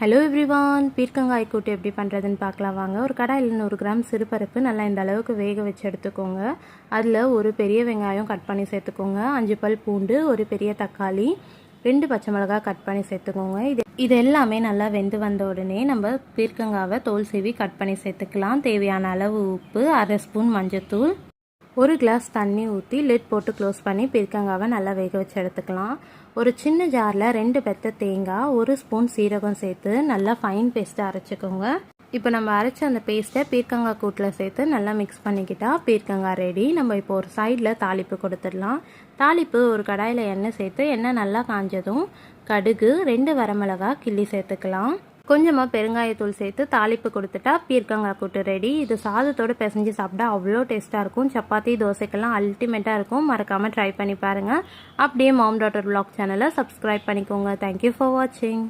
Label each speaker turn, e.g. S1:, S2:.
S1: Hello everyone, பீர்க்கங்காய் கூட்டு எப்படி பண்ணுறதுன்னு பார்க்கலாம் வாங்க. ஒரு கடாயில் 100 கிராம் சிறுபருப்பு நல்லா இந்த அளவுக்கு வேக வச்சு எடுத்துக்கோங்க. அதில் ஒரு பெரிய வெங்காயம் கட் பண்ணி சேர்த்துக்கோங்க, 5 பல் பூண்டு, ஒரு பெரிய தக்காளி, 2 பச்சை மிளகாய் கட் பண்ணி சேர்த்துக்கோங்க. இது எல்லாமே நல்லா வெந்து வந்த உடனே நம்ம பீர்க்கங்காவை தோல் சீவி கட் பண்ணி சேர்த்துக்கலாம். தேவையான அளவு உப்பு, 1/2 ஸ்பூன் மஞ்சத்தூள், 1 கிளாஸ் தண்ணி ஊற்றி லிட் போட்டு க்ளோஸ் பண்ணி பீர்க்கங்காவை நல்லா வேக வச்சு எடுத்துக்கலாம். ஒரு சின்ன ஜாரில் 2 பெத்த தேங்காய், 1 ஸ்பூன் சீரகம் சேர்த்து நல்லா ஃபைன் பேஸ்ட்டை அரைச்சிக்கோங்க. இப்போ நம்ம அரைச்ச அந்த பேஸ்ட்டை பீர்க்கங்காய் கூட்டில் சேர்த்து நல்லா மிக்ஸ் பண்ணிக்கிட்டா பீர்க்கங்காய் ரெடி. நம்ம இப்போ ஒரு சைடில் தாளிப்பு கொடுத்துடலாம். தாளிப்பு ஒரு கடாயில் எண்ணெய் சேர்த்து எண்ணெய் நல்லா காஞ்சதும் கடுகு, 2 வரமிளகாய் கிள்ளி சேர்த்துக்கலாம். கொஞ்சமாக பெருங்காயத்தூள் சேர்த்து தாளிப்பு கொடுத்துட்டா பீர்க்கங்காய் கூட்டு ரெடி. இது சாதத்தோடு பிசைஞ்சு சாப்பிட்டா அவ்வளோ டேஸ்ட்டாக இருக்கும். சப்பாத்தி, தோசைக்கெல்லாம் அல்டிமேட்டாக இருக்கும். மறக்காமல் ட்ரை பண்ணி பாருங்கள். அப்படியே மாம் டாட்டர் vlog சேனலை சப்ஸ்கிரைப் பண்ணிக்கோங்க. தேங்க்யூ ஃபார் வாட்சிங்.